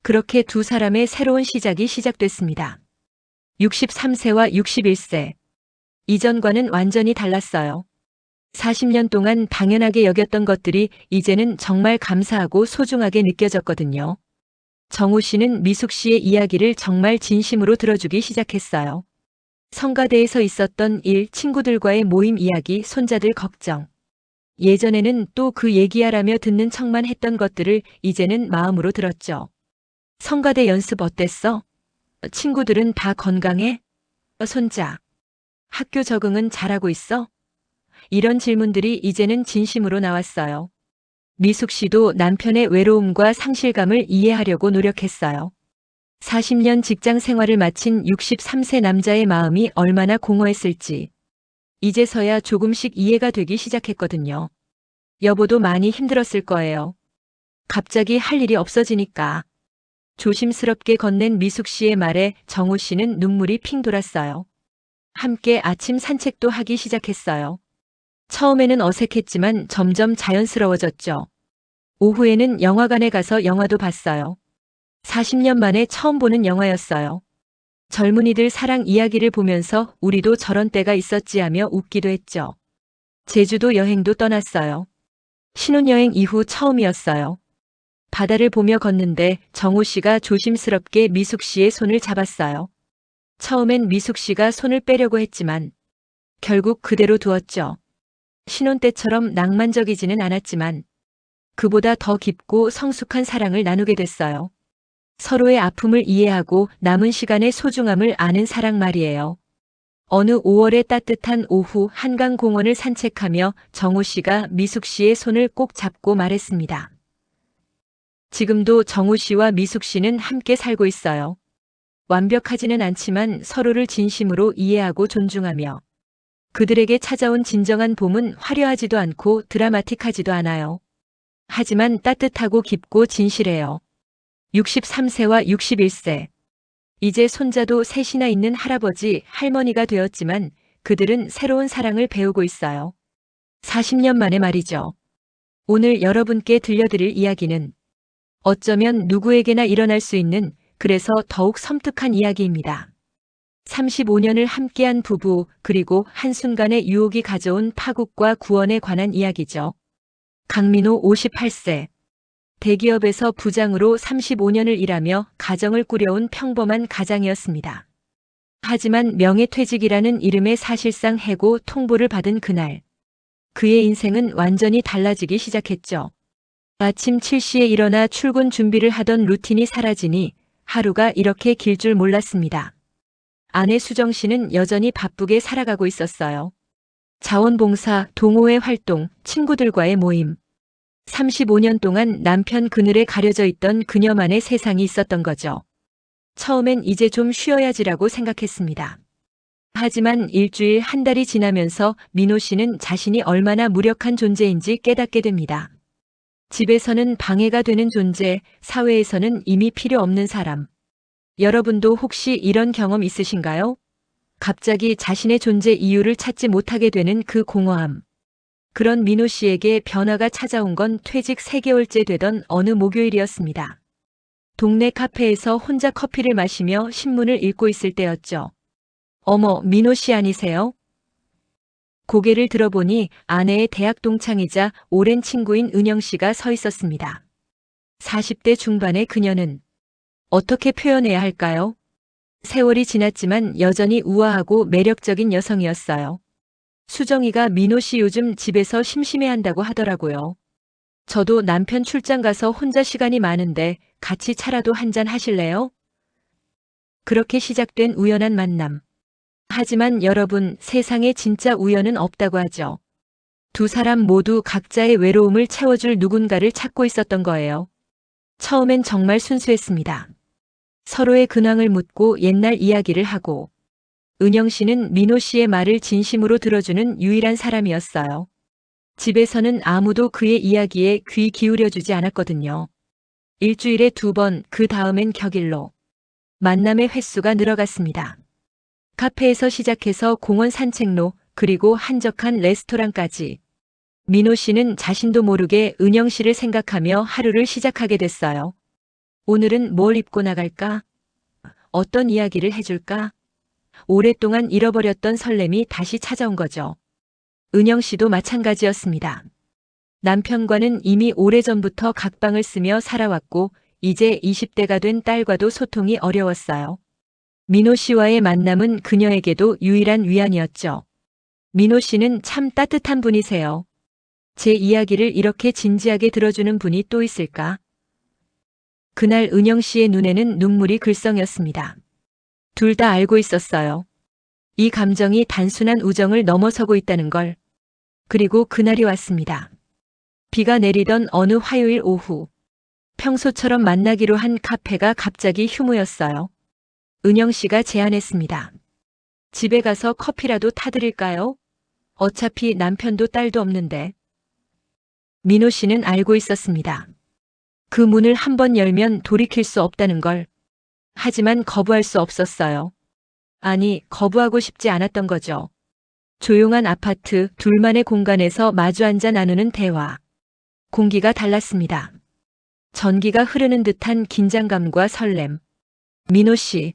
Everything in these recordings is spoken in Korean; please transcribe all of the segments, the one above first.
그렇게 두 사람의 새로운 시작이 시작됐습니다. 63세와 61세. 이전과는 완전히 달랐어요. 40년 동안 당연하게 여겼던 것들이 이제는 정말 감사하고 소중하게 느껴졌거든요. 정우 씨는 미숙 씨의 이야기를 정말 진심으로 들어주기 시작했어요. 성가대에서 있었던 일, 친구들과의 모임 이야기, 손자들 걱정. 예전에는 또 그 얘기하라며 듣는 척만 했던 것들을 이제는 마음으로 들었죠. 성가대 연습 어땠어? 친구들은 다 건강해? 손자. 학교 적응은 잘하고 있어? 이런 질문들이 이제는 진심으로 나왔어요. 미숙 씨도 남편의 외로움과 상실감을 이해하려고 노력했어요. 40년 직장 생활을 마친 63세 남자의 마음이 얼마나 공허했을지 이제서야 조금씩 이해가 되기 시작했거든요. 여보도 많이 힘들었을 거예요. 갑자기 할 일이 없어지니까. 조심스럽게 건넨 미숙 씨의 말에 정우 씨는 눈물이 핑 돌았어요. 함께 아침 산책도 하기 시작했어요. 처음에는 어색했지만 점점 자연스러워졌죠. 오후에는 영화관에 가서 영화도 봤어요. 40년 만에 처음 보는 영화였어요. 젊은이들 사랑 이야기를 보면서 우리도 저런 때가 있었지 하며 웃기도 했죠. 제주도 여행도 떠났어요. 신혼여행 이후 처음이었어요. 바다를 보며 걷는데 정우 씨가 조심스럽게 미숙 씨의 손을 잡았어요. 처음엔 미숙 씨가 손을 빼려고 했지만 결국 그대로 두었죠. 신혼 때처럼 낭만적이지는 않았지만 그보다 더 깊고 성숙한 사랑을 나누게 됐어요. 서로의 아픔을 이해하고 남은 시간의 소중함을 아는 사랑 말이에요. 어느 5월의 따뜻한 오후 한강 공원을 산책하며 정우 씨가 미숙 씨의 손을 꼭 잡고 말했습니다. 지금도 정우 씨와 미숙 씨는 함께 살고 있어요. 완벽하지는 않지만 서로를 진심으로 이해하고 존중하며 그들에게 찾아온 진정한 봄은 화려하지도 않고 드라마틱하지도 않아요. 하지만 따뜻하고 깊고 진실해요. 63세와 61세. 이제 손자도 셋이나 있는 할아버지, 할머니가 되었지만 그들은 새로운 사랑을 배우고 있어요. 40년 만에 말이죠. 오늘 여러분께 들려드릴 이야기는 어쩌면 누구에게나 일어날 수 있는 그래서 더욱 섬뜩한 이야기입니다. 35년을 함께한 부부 그리고 한순간의 유혹이 가져온 파국과 구원에 관한 이야기죠. 강민호 58세. 대기업에서 부장으로 35년을 일하며 가정을 꾸려온 평범한 가장이었습니다. 하지만 명예퇴직이라는 이름의 사실상 해고 통보를 받은 그날, 그의 인생은 완전히 달라지기 시작했죠. 아침 7시에 일어나 출근 준비를 하던 루틴이 사라지니 하루가 이렇게 길 줄 몰랐습니다. 아내 수정 씨는 여전히 바쁘게 살아가고 있었어요. 자원봉사, 동호회 활동, 친구들과의 모임. 35년 동안 남편 그늘에 가려져 있던 그녀만의 세상이 있었던 거죠. 처음엔 이제 좀 쉬어야지라고 생각했습니다. 하지만 일주일 한 달이 지나면서 민호 씨는 자신이 얼마나 무력한 존재인지 깨닫게 됩니다. 집에서는 방해가 되는 존재, 사회에서는 이미 필요 없는 사람. 여러분도 혹시 이런 경험 있으신가요? 갑자기 자신의 존재 이유를 찾지 못하게 되는 그 공허함. 그런 민호 씨에게 변화가 찾아온 건 퇴직 3개월째 되던 어느 목요일이었습니다. 동네 카페에서 혼자 커피를 마시며 신문을 읽고 있을 때였죠. 어머, 민호 씨 아니세요? 고개를 들어보니 아내의 대학 동창이자 오랜 친구인 은영 씨가 서 있었습니다. 40대 중반의 그녀는 어떻게 표현해야 할까요? 세월이 지났지만 여전히 우아하고 매력적인 여성이었어요. 수정이가 민호 씨 요즘 집에서 심심해한다고 하더라고요. 저도 남편 출장 가서 혼자 시간이 많은데 같이 차라도 한잔 하실래요? 그렇게 시작된 우연한 만남. 하지만 여러분, 세상에 진짜 우연은 없다고 하죠. 두 사람 모두 각자의 외로움을 채워줄 누군가를 찾고 있었던 거예요. 처음엔 정말 순수했습니다. 서로의 근황을 묻고 옛날 이야기를 하고 은영 씨는 민호 씨의 말을 진심으로 들어주는 유일한 사람이었어요. 집에서는 아무도 그의 이야기에 귀 기울여주지 않았거든요. 일주일에 2번, 그 다음엔 격일로. 만남의 횟수가 늘어갔습니다. 카페에서 시작해서 공원 산책로, 그리고 한적한 레스토랑까지. 민호 씨는 자신도 모르게 은영 씨를 생각하며 하루를 시작하게 됐어요. 오늘은 뭘 입고 나갈까? 어떤 이야기를 해줄까? 오랫동안 잃어버렸던 설렘이 다시 찾아온 거죠. 은영 씨도 마찬가지였습니다. 남편과는 이미 오래전부터 각방을 쓰며 살아왔고 이제 20대가 된 딸과도 소통이 어려웠어요. 민호 씨와의 만남은 그녀에게도 유일한 위안이었죠. 민호 씨는 참 따뜻한 분이세요. 제 이야기를 이렇게 진지하게 들어주는 분이 또 있을까? 그날 은영 씨의 눈에는 눈물이 글썽였습니다. 둘 다 알고 있었어요. 이 감정이 단순한 우정을 넘어서고 있다는 걸. 그리고 그날이 왔습니다. 비가 내리던 어느 화요일 오후. 평소처럼 만나기로 한 카페가 갑자기 휴무였어요. 은영 씨가 제안했습니다. 집에 가서 커피라도 타드릴까요? 어차피 남편도 딸도 없는데. 민호 씨는 알고 있었습니다. 그 문을 한번 열면 돌이킬 수 없다는 걸. 하지만 거부할 수 없었어요. 아니, 거부하고 싶지 않았던 거죠. 조용한 아파트 둘만의 공간에서 마주 앉아 나누는 대화. 공기가 달랐습니다. 전기가 흐르는 듯한 긴장감과 설렘. 민호 씨,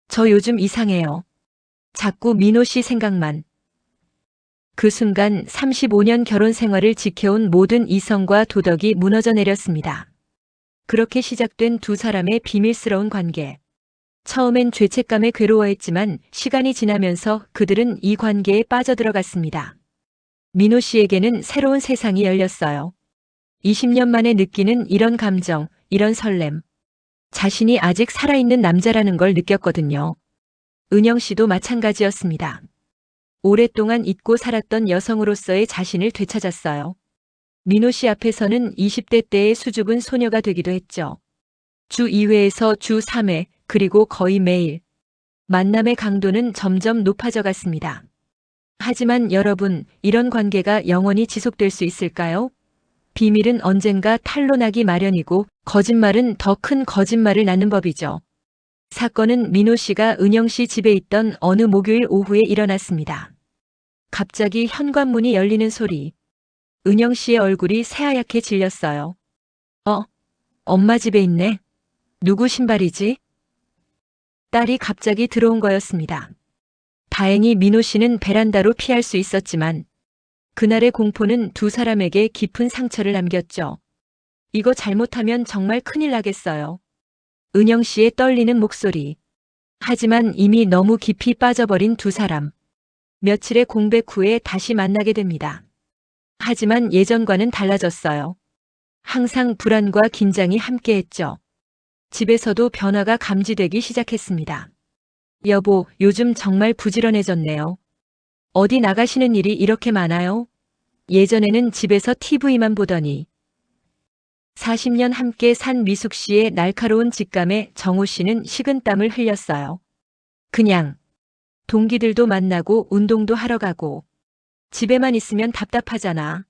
저 요즘 이상해요. 자꾸 민호 씨 생각만. 그 순간 35년 결혼 생활을 지켜온 모든 이성과 도덕이 무너져 내렸습니다. 그렇게 시작된 두 사람의 비밀스러운 관계. 처음엔 죄책감에 괴로워했지만 시간이 지나면서 그들은 이 관계에 빠져들어갔습니다. 민호 씨에게는 새로운 세상이 열렸어요. 20년 만에 느끼는 이런 감정, 이런 설렘. 자신이 아직 살아있는 남자라는 걸 느꼈거든요. 은영 씨도 마찬가지였습니다. 오랫동안 잊고 살았던 여성으로서의 자신을 되찾았어요. 민호 씨 앞에서는 20대 때의 수줍은 소녀가 되기도 했죠. 주 2회에서 주 3회, 그리고 거의 매일. 만남의 강도는 점점 높아져 갔습니다. 하지만 여러분, 이런 관계가 영원히 지속될 수 있을까요? 비밀은 언젠가 탄로나기 마련이고 거짓말은 더 큰 거짓말을 낳는 법이죠. 사건은 민호 씨가 은영 씨 집에 있던 어느 목요일 오후에 일어났습니다. 갑자기 현관문이 열리는 소리. 은영 씨의 얼굴이 새하얗게 질렸어요. 엄마 집에 있네. 누구 신발이지? 딸이 갑자기 들어온 거였습니다. 다행히 민호 씨는 베란다로 피할 수 있었지만 그날의 공포는 두 사람에게 깊은 상처를 남겼죠. 이거 잘못하면 정말 큰일 나겠어요. 은영 씨의 떨리는 목소리. 하지만 이미 너무 깊이 빠져버린 두 사람. 며칠의 공백 후에 다시 만나게 됩니다. 하지만 예전과는 달라졌어요. 항상 불안과 긴장이 함께했죠. 집에서도 변화가 감지되기 시작했습니다. 여보, 요즘 정말 부지런해졌네요. 어디 나가시는 일이 이렇게 많아요? 예전에는 집에서 TV만 보더니. 40년 함께 산 미숙 씨의 날카로운 직감에 정우 씨는 식은땀을 흘렸어요. 그냥 동기들도 만나고 운동도 하러 가고 집에만 있으면 답답하잖아.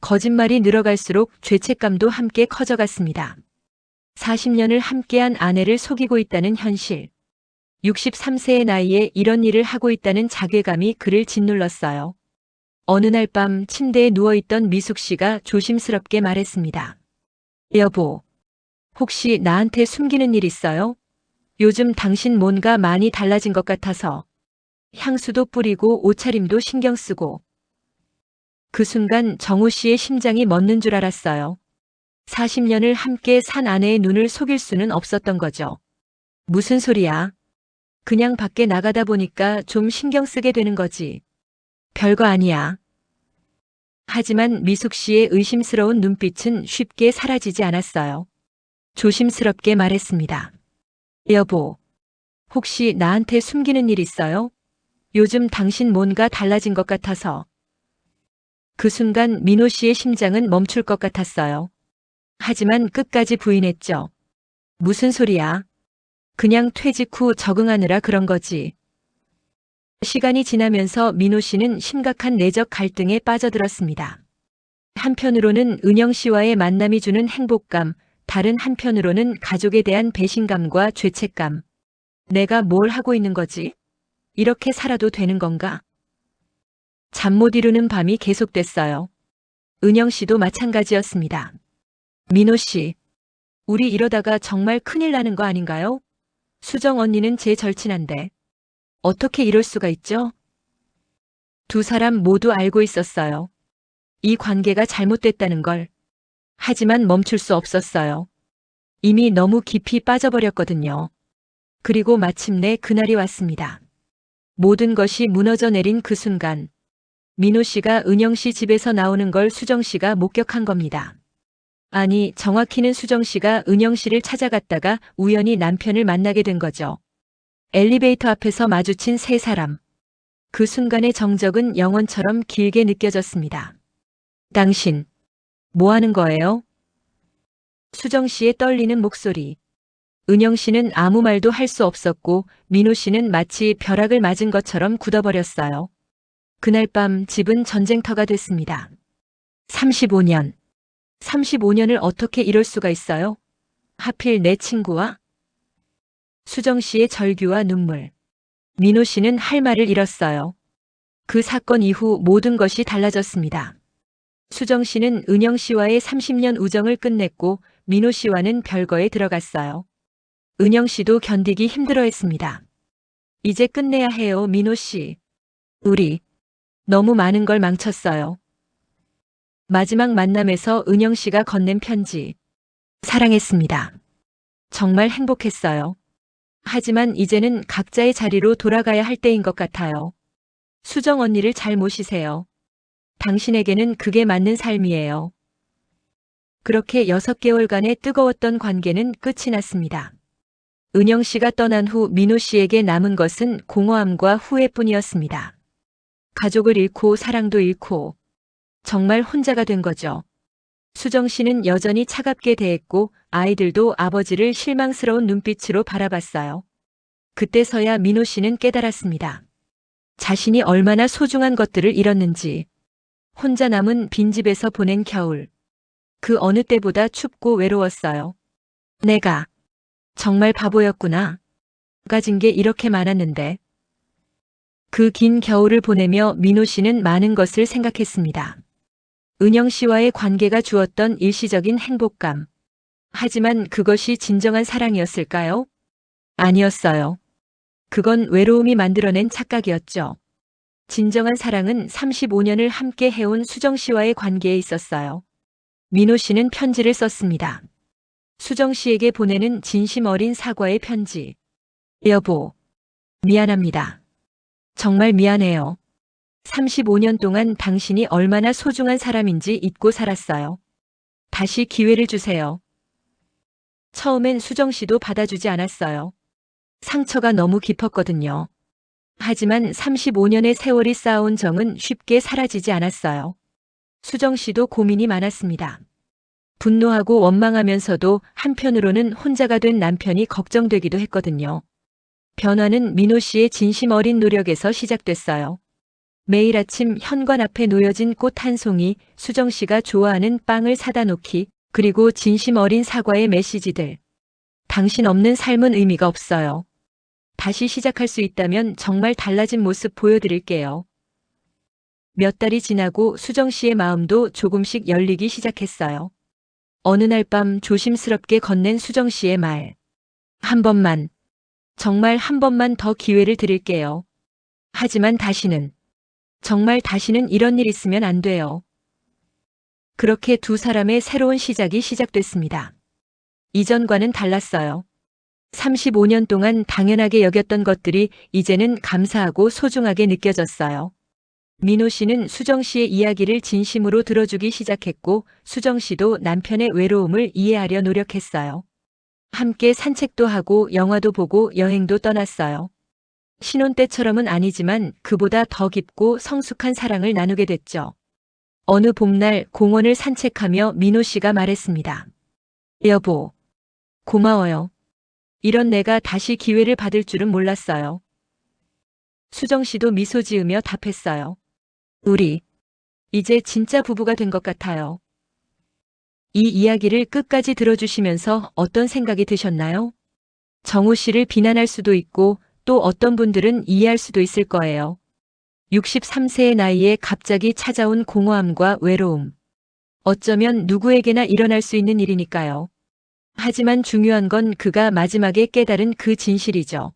거짓말이 늘어갈수록 죄책감도 함께 커져갔습니다. 40년을 함께한 아내를 속이고 있다는 현실. 63세의 나이에 이런 일을 하고 있다는 자괴감이 그를 짓눌렀어요. 어느 날 밤 침대에 누워있던 미숙 씨가 조심스럽게 말했습니다. 여보, 혹시 나한테 숨기는 일 있어요? 요즘 당신 뭔가 많이 달라진 것 같아서. 향수도 뿌리고 옷차림도 신경 쓰고. 그 순간 정우 씨의 심장이 멎는 줄 알았어요. 40년을 함께 산 아내의 눈을 속일 수는 없었던 거죠. 무슨 소리야? 그냥 밖에 나가다 보니까 좀 신경 쓰게 되는 거지. 별거 아니야. 하지만 미숙 씨의 의심스러운 눈빛은 쉽게 사라지지 않았어요. 조심스럽게 말했습니다. 여보, 혹시 나한테 숨기는 일 있어요? 요즘 당신 뭔가 달라진 것 같아서. 그 순간 민호 씨의 심장은 멈출 것 같았어요. 하지만 끝까지 부인했죠. 무슨 소리야? 그냥 퇴직 후 적응하느라 그런 거지. 시간이 지나면서 민호 씨는 심각한 내적 갈등에 빠져들었습니다. 한편으로는 은영 씨와의 만남이 주는 행복감, 다른 한편으로는 가족에 대한 배신감과 죄책감. 내가 뭘 하고 있는 거지? 이렇게 살아도 되는 건가? 잠 못 이루는 밤이 계속됐어요. 은영 씨도 마찬가지였습니다. 민호 씨, 우리 이러다가 정말 큰일 나는 거 아닌가요? 수정 언니는 제 절친한데. 어떻게 이럴 수가 있죠? 두 사람 모두 알고 있었어요. 이 관계가 잘못됐다는 걸. 하지만 멈출 수 없었어요. 이미 너무 깊이 빠져버렸거든요. 그리고 마침내 그날이 왔습니다. 모든 것이 무너져 내린 그 순간, 민호 씨가 은영 씨 집에서 나오는 걸 수정 씨가 목격한 겁니다. 아니, 정확히는 수정 씨가 은영 씨를 찾아갔다가 우연히 남편을 만나게 된 거죠. 엘리베이터 앞에서 마주친 세 사람. 그 순간의 정적은 영원처럼 길게 느껴졌습니다. 당신, 뭐 하는 거예요? 수정 씨의 떨리는 목소리. 은영 씨는 아무 말도 할 수 없었고 민호 씨는 마치 벼락을 맞은 것처럼 굳어버렸어요. 그날 밤 집은 전쟁터가 됐습니다. 35년. 35년을 어떻게 이럴 수가 있어요? 하필 내 친구와? 수정 씨의 절규와 눈물. 민호 씨는 할 말을 잃었어요. 그 사건 이후 모든 것이 달라졌습니다. 수정 씨는 은영 씨와의 30년 우정을 끝냈고 민호 씨와는 별거에 들어갔어요. 은영 씨도 견디기 힘들어했습니다. 이제 끝내야 해요, 민호 씨. 우리 너무 많은 걸 망쳤어요. 마지막 만남에서 은영 씨가 건넨 편지. 사랑했습니다. 정말 행복했어요. 하지만 이제는 각자의 자리로 돌아가야 할 때인 것 같아요. 수정 언니를 잘 모시세요. 당신에게는 그게 맞는 삶이에요. 그렇게 6개월간의 뜨거웠던 관계는 끝이 났습니다. 은영 씨가 떠난 후 민호 씨에게 남은 것은 공허함과 후회뿐이었습니다. 가족을 잃고 사랑도 잃고 정말 혼자가 된 거죠. 수정 씨는 여전히 차갑게 대했고 아이들도 아버지를 실망스러운 눈빛으로 바라봤어요. 그때서야 민호 씨는 깨달았습니다. 자신이 얼마나 소중한 것들을 잃었는지. 혼자 남은 빈집에서 보낸 겨울. 그 어느 때보다 춥고 외로웠어요. 내가 정말 바보였구나. 가진 게 이렇게 많았는데. 그 긴 겨울을 보내며 민호 씨는 많은 것을 생각했습니다. 은영 씨와의 관계가 주었던 일시적인 행복감. 하지만 그것이 진정한 사랑이었을까요? 아니었어요. 그건 외로움이 만들어낸 착각이었죠. 진정한 사랑은 35년을 함께 해온 수정 씨와의 관계에 있었어요. 민호 씨는 편지를 썼습니다. 수정 씨에게 보내는 진심 어린 사과의 편지. 여보, 미안합니다. 정말 미안해요. 35년 동안 당신이 얼마나 소중한 사람인지 잊고 살았어요. 다시 기회를 주세요. 처음엔 수정 씨도 받아주지 않았어요. 상처가 너무 깊었거든요. 하지만 35년의 세월이 쌓아온 정은 쉽게 사라지지 않았어요. 수정 씨도 고민이 많았습니다. 분노하고 원망하면서도 한편으로는 혼자가 된 남편이 걱정되기도 했거든요. 변화는 민호 씨의 진심 어린 노력에서 시작됐어요. 매일 아침 현관 앞에 놓여진 꽃 한 송이, 수정 씨가 좋아하는 빵을 사다 놓기, 그리고 진심 어린 사과의 메시지들. 당신 없는 삶은 의미가 없어요. 다시 시작할 수 있다면 정말 달라진 모습 보여드릴게요. 몇 달이 지나고 수정 씨의 마음도 조금씩 열리기 시작했어요. 어느 날 밤 조심스럽게 건넨 수정 씨의 말. 한 번만, 정말 한 번만 더 기회를 드릴게요. 하지만 다시는, 정말 다시는 이런 일 있으면 안 돼요. 그렇게 두 사람의 새로운 시작이 시작됐습니다. 이전과는 달랐어요. 35년 동안 당연하게 여겼던 것들이 이제는 감사하고 소중하게 느껴졌어요. 민호 씨는 수정 씨의 이야기를 진심으로 들어주기 시작했고 수정 씨도 남편의 외로움을 이해하려 노력했어요. 함께 산책도 하고 영화도 보고 여행도 떠났어요. 신혼 때처럼은 아니지만 그보다 더 깊고 성숙한 사랑을 나누게 됐죠. 어느 봄날 공원을 산책하며 민호 씨가 말했습니다. 여보, 고마워요. 이런 내가 다시 기회를 받을 줄은 몰랐어요. 수정 씨도 미소 지으며 답했어요. 우리 이제 진짜 부부가 된 것 같아요. 이 이야기를 끝까지 들어주시면서 어떤 생각이 드셨나요? 정우 씨를 비난할 수도 있고 또 어떤 분들은 이해할 수도 있을 거예요. 63세의 나이에 갑자기 찾아온 공허함과 외로움. 어쩌면 누구에게나 일어날 수 있는 일이니까요. 하지만 중요한 건 그가 마지막에 깨달은 그 진실이죠.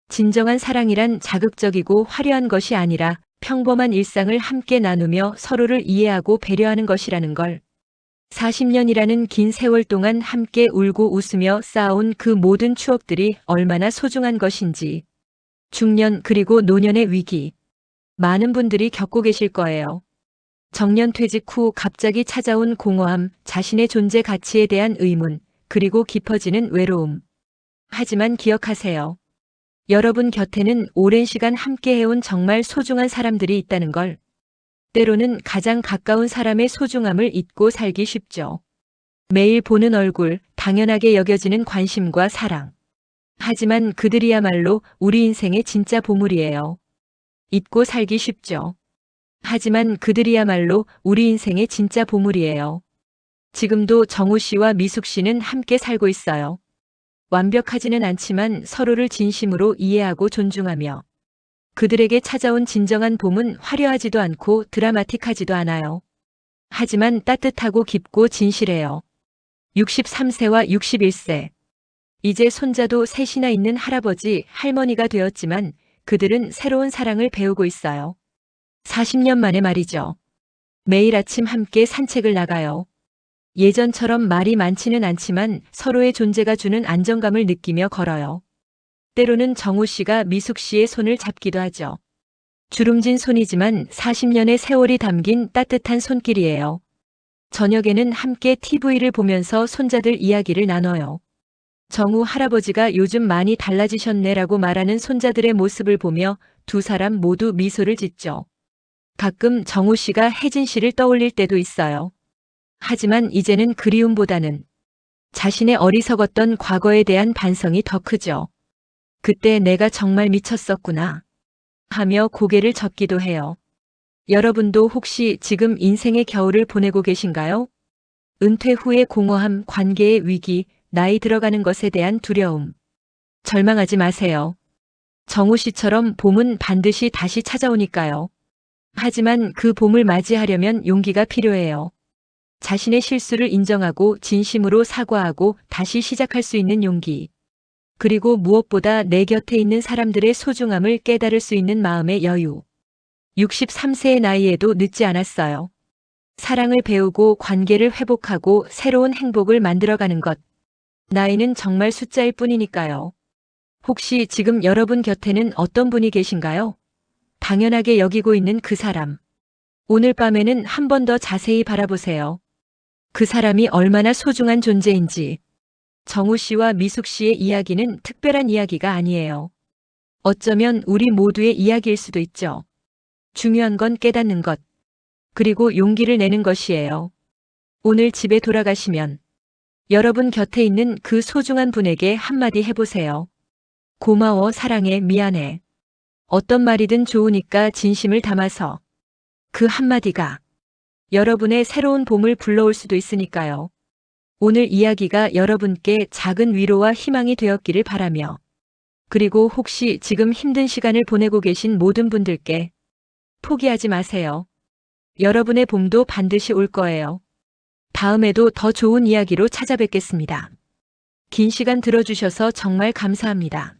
진정한 사랑이란 자극적이고 화려한 것이 아니라 평범한 일상을 함께 나누며 서로를 이해하고 배려하는 것이라는 걸. 40년이라는 긴 세월 동안 함께 울고 웃으며 쌓아온 그 모든 추억들이 얼마나 소중한 것인지. 중년 그리고 노년의 위기. 많은 분들이 겪고 계실 거예요. 정년 퇴직 후 갑자기 찾아온 공허함, 자신의 존재 가치에 대한 의문, 그리고 깊어지는 외로움. 하지만 기억하세요. 여러분 곁에는 오랜 시간 함께 해온 정말 소중한 사람들이 있다는 걸. 때로는 가장 가까운 사람의 소중함을 잊고 살기 쉽죠. 매일 보는 얼굴, 당연하게 여겨지는 관심과 사랑. 하지만 그들이야말로 우리 인생의 진짜 보물이에요. 잊고 살기 쉽죠. 하지만 그들이야말로 우리 인생의 진짜 보물이에요. 지금도 정우 씨와 미숙 씨는 함께 살고 있어요. 완벽하지는 않지만 서로를 진심으로 이해하고 존중하며. 그들에게 찾아온 진정한 봄은 화려하지도 않고 드라마틱하지도 않아요. 하지만 따뜻하고 깊고 진실해요. 63세와 61세. 이제 손자도 셋이나 있는 할아버지, 할머니가 되었지만 그들은 새로운 사랑을 배우고 있어요. 40년 만에 말이죠. 매일 아침 함께 산책을 나가요. 예전처럼 말이 많지는 않지만 서로의 존재가 주는 안정감을 느끼며 걸어요. 때로는 정우 씨가 미숙 씨의 손을 잡기도 하죠. 주름진 손이지만 40년의 세월이 담긴 따뜻한 손길이에요. 저녁에는 함께 TV를 보면서 손자들 이야기를 나눠요. 정우 할아버지가 요즘 많이 달라지셨네라고 말하는 손자들의 모습을 보며 두 사람 모두 미소를 짓죠. 가끔 정우 씨가 혜진 씨를 떠올릴 때도 있어요. 하지만 이제는 그리움보다는 자신의 어리석었던 과거에 대한 반성이 더 크죠. 그때 내가 정말 미쳤었구나 하며 고개를 젓기도 해요. 여러분도 혹시 지금 인생의 겨울을 보내고 계신가요? 은퇴 후의 공허함, 관계의 위기, 나이 들어가는 것에 대한 두려움. 절망하지 마세요. 정우 씨처럼 봄은 반드시 다시 찾아오니까요. 하지만 그 봄을 맞이하려면 용기가 필요해요. 자신의 실수를 인정하고 진심으로 사과하고 다시 시작할 수 있는 용기. 그리고 무엇보다 내 곁에 있는 사람들의 소중함을 깨달을 수 있는 마음의 여유. 63세의 나이에도 늦지 않았어요. 사랑을 배우고 관계를 회복하고 새로운 행복을 만들어가는 것. 나이는 정말 숫자일 뿐이니까요. 혹시 지금 여러분 곁에는 어떤 분이 계신가요? 당연하게 여기고 있는 그 사람. 오늘 밤에는 한 번 더 자세히 바라보세요. 그 사람이 얼마나 소중한 존재인지. 정우 씨와 미숙 씨의 이야기는 특별한 이야기가 아니에요. 어쩌면 우리 모두의 이야기일 수도 있죠. 중요한 건 깨닫는 것. 그리고 용기를 내는 것이에요. 오늘 집에 돌아가시면 여러분 곁에 있는 그 소중한 분에게 한마디 해보세요. 고마워, 사랑해, 미안해. 어떤 말이든 좋으니까 진심을 담아서. 그 한마디가 여러분의 새로운 봄을 불러올 수도 있으니까요. 오늘 이야기가 여러분께 작은 위로와 희망이 되었기를 바라며. 그리고 혹시 지금 힘든 시간을 보내고 계신 모든 분들께 포기하지 마세요. 여러분의 봄도 반드시 올 거예요. 다음에도 더 좋은 이야기로 찾아뵙겠습니다. 긴 시간 들어주셔서 정말 감사합니다.